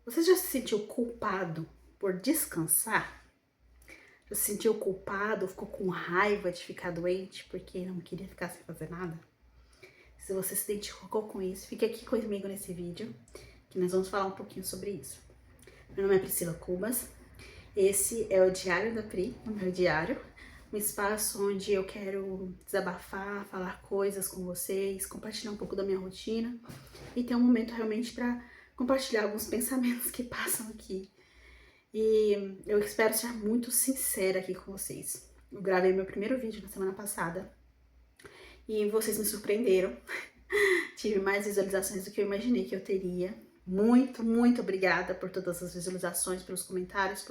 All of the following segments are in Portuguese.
Você já se sentiu culpado por descansar? Já se sentiu culpado, ficou com raiva de ficar doente porque não queria ficar sem fazer nada? Se você se identificou com isso, fique aqui comigo nesse vídeo, que nós vamos falar um pouquinho sobre isso. Meu nome é Priscila Cubas, esse é o Diário da Pri, o meu diário, um espaço onde eu quero desabafar, falar coisas com vocês, compartilhar um pouco da minha rotina e ter um momento realmente para compartilhar alguns pensamentos que passam aqui. E eu espero ser muito sincera aqui com vocês. Eu gravei meu primeiro vídeo na semana passada e vocês me surpreenderam. Tive mais visualizações do que eu imaginei que eu teria. Muito obrigada por todas as visualizações, pelos comentários,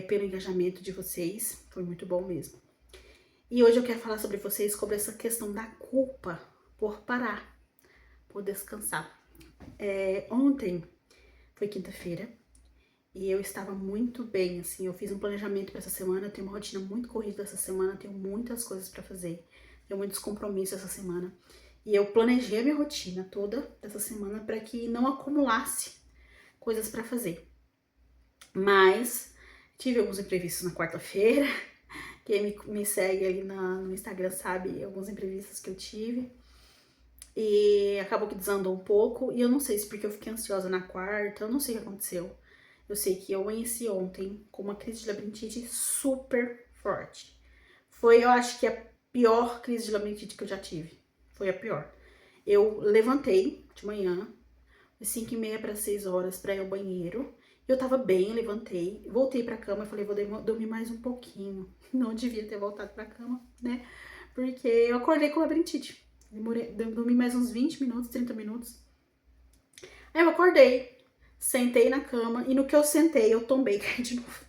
pelo engajamento de vocês. Foi muito bom mesmo. E hoje eu quero falar sobre vocês sobre essa questão da culpa por parar, por descansar. Ontem foi quinta-feira. E eu estava muito bem, assim, eu fiz um planejamento para essa semana, eu tenho uma rotina muito corrida essa semana, tenho muitas coisas para fazer, tenho muitos compromissos essa semana. E eu planejei a minha rotina toda dessa semana para que não acumulasse coisas para fazer. Mas tive alguns imprevistos na quarta-feira, quem me segue ali no Instagram sabe alguns imprevistos que eu tive. E acabou que desandou um pouco, e eu não sei se porque eu fiquei ansiosa na quarta, eu não sei o que aconteceu. Eu sei que eu amanheci ontem com uma crise de labirintite super forte. Foi, eu acho que a pior crise de labirintite que eu já tive. Foi a pior. Eu levantei de manhã, às 5h30 para 6 horas, para ir ao banheiro. Eu tava bem, levantei, voltei pra cama e falei, vou dormir mais um pouquinho. Não devia ter voltado pra cama, né? Porque eu acordei com labirintite. Dormi mais uns 20 minutos, 30 minutos. Aí eu acordei, sentei na cama e no que eu sentei, eu tombei e caí de novo.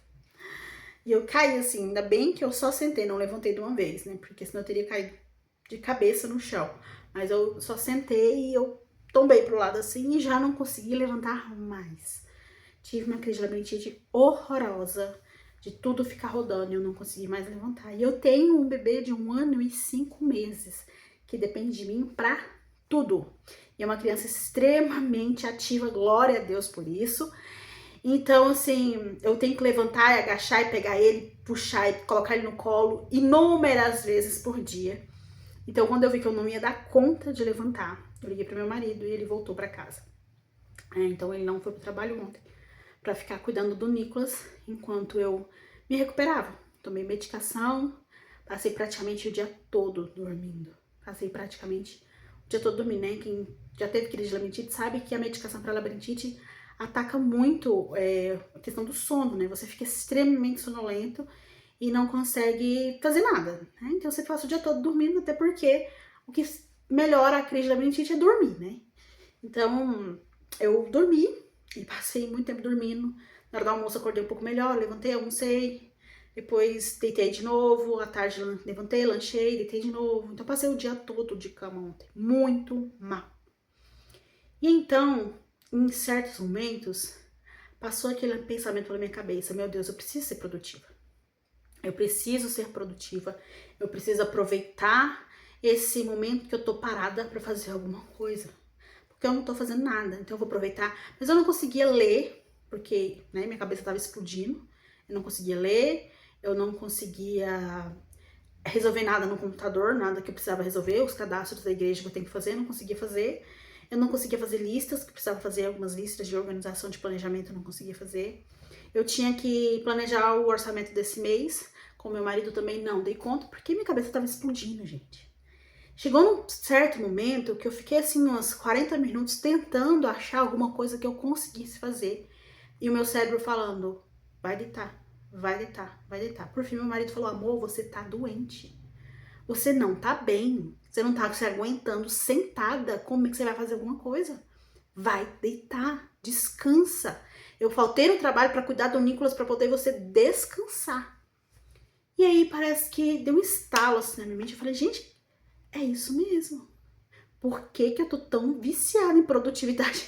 E eu caí assim, ainda bem que eu só sentei, não levantei de uma vez, né? Porque senão eu teria caído de cabeça no chão. Mas eu só sentei e eu tombei pro lado assim e já não consegui levantar mais. Tive uma crise de labirintite horrorosa, de tudo ficar rodando e eu não consegui mais levantar. E eu tenho um bebê de 1 ano e 5 meses, que depende de mim pra tudo. E é uma criança extremamente ativa, glória a Deus por isso. Então, assim, eu tenho que levantar e agachar e pegar ele, puxar e colocar ele no colo inúmeras vezes por dia. Então, quando eu vi que eu não ia dar conta de levantar, eu liguei pro meu marido e ele voltou pra casa. Então, ele não foi pro trabalho ontem pra ficar cuidando do Nicolas enquanto eu me recuperava. Tomei medicação, passei praticamente o dia todo dormindo. Passei praticamente o dia todo dormindo, né? Quem já teve crise de labirintite sabe que a medicação para labirintite ataca muito a questão do sono, né? Você fica extremamente sonolento e não consegue fazer nada, né? Então você passa o dia todo dormindo, até porque o que melhora a crise de labirintite é dormir, né? Então eu dormi e passei muito tempo dormindo. Na hora do almoço acordei um pouco melhor, levantei, almocei, depois deitei de novo, à tarde levantei, lanchei, deitei de novo. Então passei o dia todo de cama ontem, muito mal. E então, em certos momentos, passou aquele pensamento pela minha cabeça, meu Deus, eu preciso ser produtiva. Eu preciso ser produtiva, eu preciso aproveitar esse momento que eu tô parada para fazer alguma coisa. Porque eu não tô fazendo nada, então eu vou aproveitar. Mas eu não conseguia ler, porque né, minha cabeça tava explodindo. Eu não conseguia ler, eu não conseguia resolver nada no computador, nada que eu precisava resolver, os cadastros da igreja que eu tenho que fazer, eu não conseguia fazer. Eu não conseguia fazer listas, que precisava fazer algumas listas de organização de planejamento, eu não conseguia fazer. Eu tinha que planejar o orçamento desse mês, com meu marido também não dei conta, porque minha cabeça tava explodindo, gente. Chegou num certo momento que eu fiquei assim uns 40 minutos tentando achar alguma coisa que eu conseguisse fazer. E o meu cérebro falando, vai deitar, vai deitar, vai deitar. Por fim, meu marido falou, amor, você tá doente. Você não tá bem. Você não tá se aguentando sentada. Como é que você vai fazer alguma coisa? Vai deitar, descansa. Eu faltei no trabalho para cuidar do Nicolas para poder você descansar. E aí parece que deu um estalo assim na minha mente. Eu falei, gente, é isso mesmo. Por que que eu tô tão viciada em produtividade?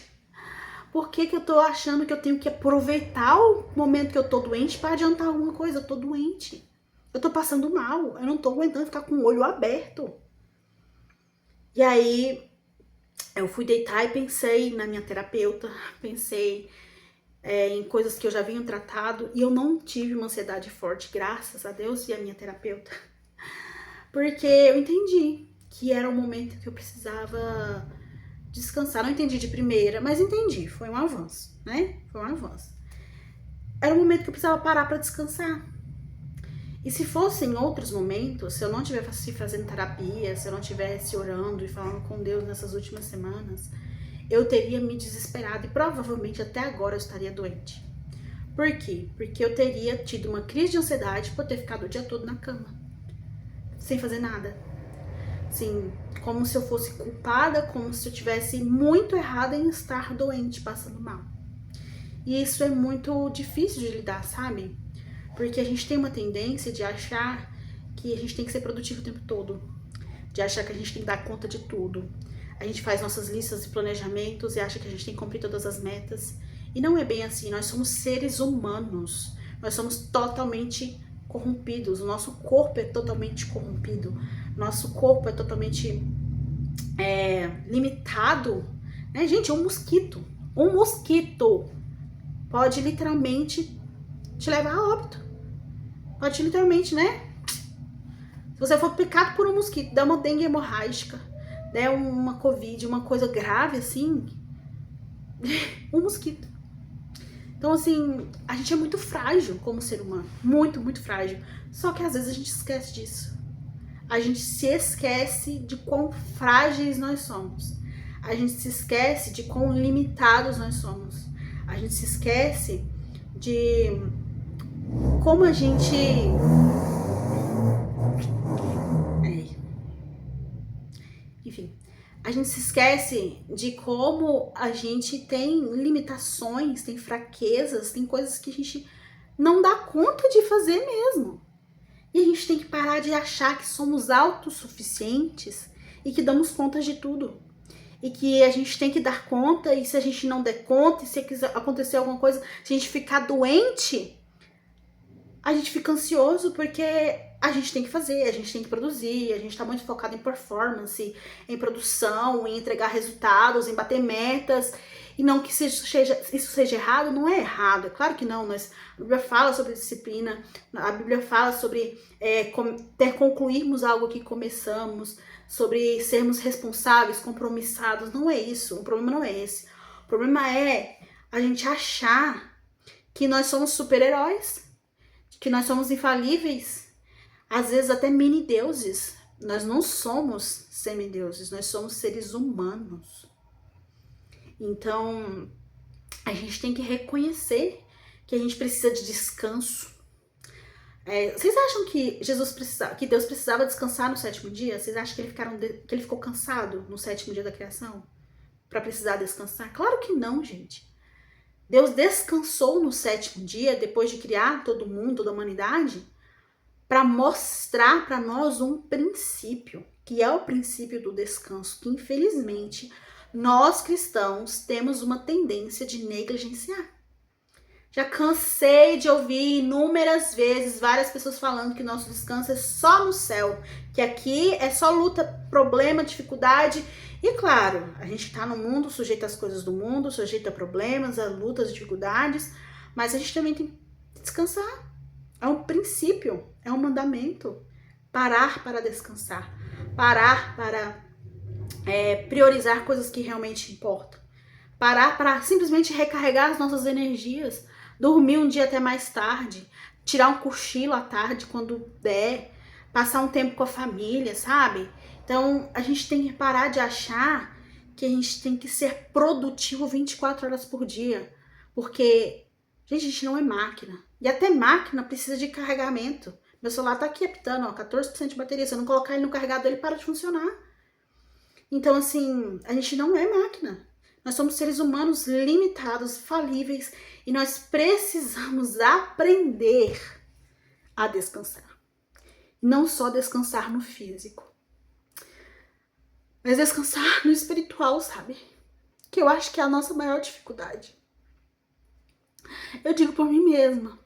Por que que eu tô achando que eu tenho que aproveitar o momento que eu tô doente para adiantar alguma coisa? Eu tô doente. Eu tô passando mal. Eu não tô aguentando ficar com o olho aberto. E aí eu fui deitar e pensei na minha terapeuta, pensei em coisas que eu já vinha tratado, e eu não tive uma ansiedade forte, graças a Deus e a minha terapeuta, porque eu entendi que era o momento que eu precisava descansar. Não entendi de primeira, mas entendi, foi um avanço, né? Foi um avanço. Era o momento que eu precisava parar para descansar. E se fosse em outros momentos, se eu não tivesse fazendo terapia, se eu não tivesse orando e falando com Deus nessas últimas semanas, eu teria me desesperado e provavelmente até agora eu estaria doente. Por quê? Porque eu teria tido uma crise de ansiedade por ter ficado o dia todo na cama, sem fazer nada. Assim, como se eu fosse culpada, como se eu tivesse muito errada em estar doente, passando mal. E isso é muito difícil de lidar, sabe? Porque a gente tem uma tendência de achar que a gente tem que ser produtivo o tempo todo, de achar que a gente tem que dar conta de tudo. A gente faz nossas listas e planejamentos e acha que a gente tem que cumprir todas as metas. E não é bem assim, nós somos seres humanos, nós somos totalmente corrompidos, o nosso corpo é totalmente corrompido, nosso corpo é totalmente limitado. Né? Gente, um mosquito pode literalmente te levar a óbito. Pode literalmente, né? Se você for picado por um mosquito, der uma dengue hemorrágica, der uma covid, uma coisa grave assim, um mosquito. Então, assim, a gente é muito frágil como ser humano. Muito, muito frágil. Só que às vezes a gente esquece disso. A gente se esquece de quão frágeis nós somos. A gente se esquece de quão limitados nós somos. A gente se esquece de como a gente... Enfim, a gente se esquece de como a gente tem limitações, tem fraquezas, tem coisas que a gente não dá conta de fazer mesmo. E a gente tem que parar de achar que somos autossuficientes e que damos conta de tudo. E que a gente tem que dar conta, e se a gente não der conta, e se acontecer alguma coisa, se a gente ficar doente, a gente fica ansioso porque a gente tem que fazer, a gente tem que produzir, a gente tá muito focado em performance, em produção, em entregar resultados, em bater metas. E não que isso seja errado, não é errado, é claro que não, mas a Bíblia fala sobre disciplina, a Bíblia fala sobre concluirmos algo que começamos, sobre sermos responsáveis, compromissados, não é isso, o problema não é esse. O problema é a gente achar que nós somos super-heróis, que nós somos infalíveis, às vezes até mini-deuses. Nós não somos semideuses, nós somos seres humanos. Então, a gente tem que reconhecer que a gente precisa de descanso. Vocês acham que que Deus precisava descansar no sétimo dia? Vocês acham que ele ficou cansado no sétimo dia da criação? Para precisar descansar? Claro que não, gente. Deus descansou no sétimo dia, depois de criar todo mundo, toda a humanidade, para mostrar para nós um princípio, que é o princípio do descanso, que infelizmente nós cristãos temos uma tendência de negligenciar. Já cansei de ouvir inúmeras vezes várias pessoas falando que nosso descanso é só no céu, que aqui é só luta, problema, dificuldade. E claro, a gente tá no mundo, sujeito às coisas do mundo, sujeito a problemas, a lutas, dificuldades, mas a gente também tem que descansar. É um princípio, é um mandamento. Parar para descansar, parar para priorizar coisas que realmente importam, parar para simplesmente recarregar as nossas energias, dormir um dia até mais tarde, tirar um cochilo à tarde quando der, passar um tempo com a família, sabe? Então a gente tem que parar de achar que a gente tem que ser produtivo 24 horas por dia, porque gente, a gente não é máquina. E até máquina precisa de carregamento. Meu celular tá aqui apitando, ó, 14% de bateria. Se eu não colocar ele no carregador, ele para de funcionar. Então, assim, a gente não é máquina. Nós somos seres humanos limitados, falíveis, e nós precisamos aprender a descansar. Não só descansar no físico, mas descansar no espiritual, sabe? Que eu acho que é a nossa maior dificuldade. Eu digo por mim mesma.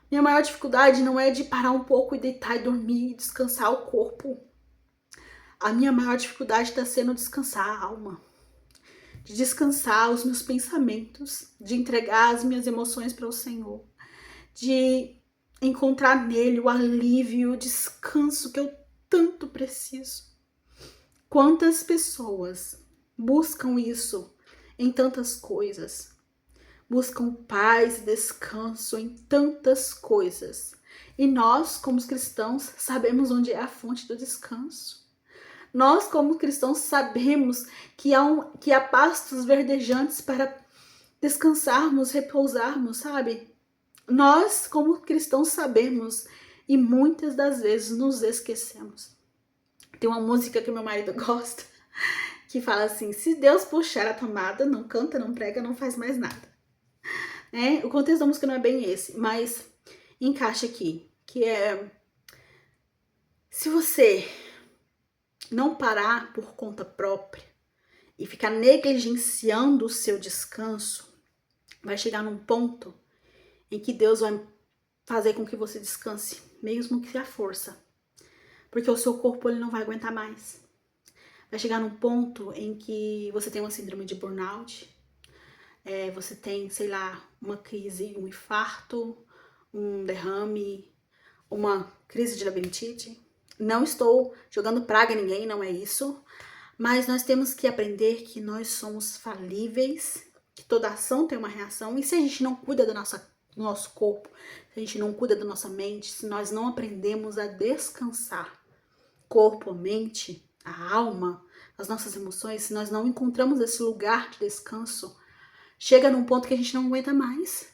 Minha maior dificuldade não é de parar um pouco e deitar e dormir e descansar o corpo. A minha maior dificuldade está sendo descansar a alma, de descansar os meus pensamentos, de entregar as minhas emoções para o Senhor, de encontrar nele o alívio, o descanso que eu tanto preciso. Quantas pessoas buscam isso em tantas coisas? Buscam paz e descanso em tantas coisas. E nós, como cristãos, sabemos onde é a fonte do descanso. Nós, como cristãos, sabemos que há pastos verdejantes para descansarmos, repousarmos, sabe? Nós, como cristãos, sabemos e muitas das vezes nos esquecemos. Tem uma música que meu marido gosta que fala assim: se Deus puxar a tomada, não canta, não prega, não faz mais nada. O contexto da música não é bem esse, mas encaixa aqui, que é: se você não parar por conta própria e ficar negligenciando o seu descanso, vai chegar num ponto em que Deus vai fazer com que você descanse, mesmo que a força, porque o seu corpo ele não vai aguentar mais. Vai chegar num ponto em que você tem uma síndrome de burnout, você tem, sei lá, uma crise, um infarto, um derrame, uma crise de labirintite. Não estou jogando praga em ninguém, não é isso, mas nós temos que aprender que nós somos falíveis, que toda ação tem uma reação, e se a gente não cuida do nosso corpo, se a gente não cuida da nossa mente, se nós não aprendemos a descansar corpo, mente, a alma, as nossas emoções, se nós não encontramos esse lugar de descanso, chega num ponto que a gente não aguenta mais.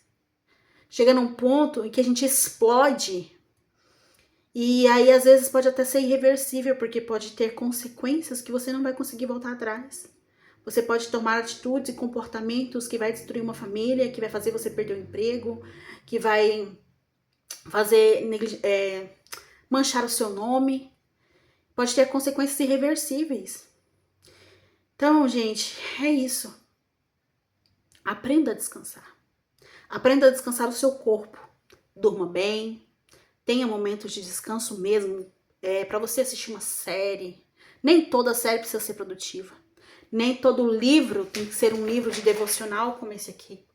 Chega num ponto em que a gente explode. E aí, às vezes, pode até ser irreversível, porque pode ter consequências que você não vai conseguir voltar atrás. Você pode tomar atitudes e comportamentos que vai destruir uma família, que vai fazer você perder o emprego, que vai fazer manchar o seu nome. Pode ter consequências irreversíveis. Então, gente, é isso. Aprenda a descansar. Aprenda a descansar o seu corpo. Durma bem. Tenha momentos de descanso mesmo. Para você assistir uma série. Nem toda série precisa ser produtiva. Nem todo livro tem que ser um livro de devocional como esse aqui.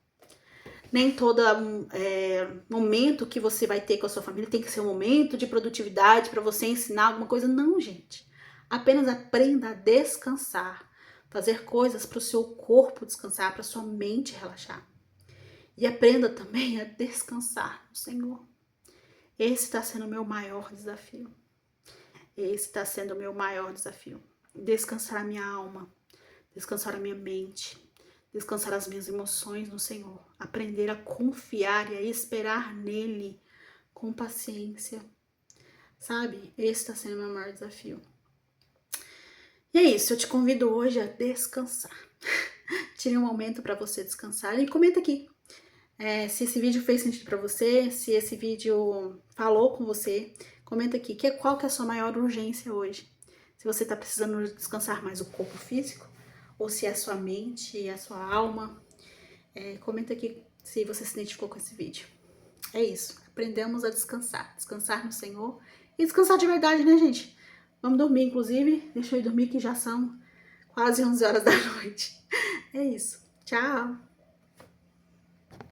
Nem todo momento que você vai ter com a sua família tem que ser um momento de produtividade para você ensinar alguma coisa. Não, gente. Apenas aprenda a descansar. Fazer coisas para o seu corpo descansar, para sua mente relaxar. E aprenda também a descansar no Senhor. Esse está sendo o meu maior desafio. Esse está sendo o meu maior desafio. Descansar a minha alma, descansar a minha mente, descansar as minhas emoções no Senhor. Aprender a confiar e a esperar nele com paciência. Sabe? Esse está sendo o meu maior desafio. E é isso, eu te convido hoje a descansar. Tire um momento para você descansar e comenta aqui se esse vídeo fez sentido para você, se esse vídeo falou com você. Comenta aqui qual que é a sua maior urgência hoje. Se você está precisando descansar mais o corpo físico ou se é a sua mente e a sua alma. Comenta aqui se você se identificou com esse vídeo. É isso, aprendemos a descansar. Descansar no Senhor e descansar de verdade, né, gente? Vamos dormir, inclusive. Deixa eu ir dormir que já são quase 11 horas da noite. É isso. Tchau!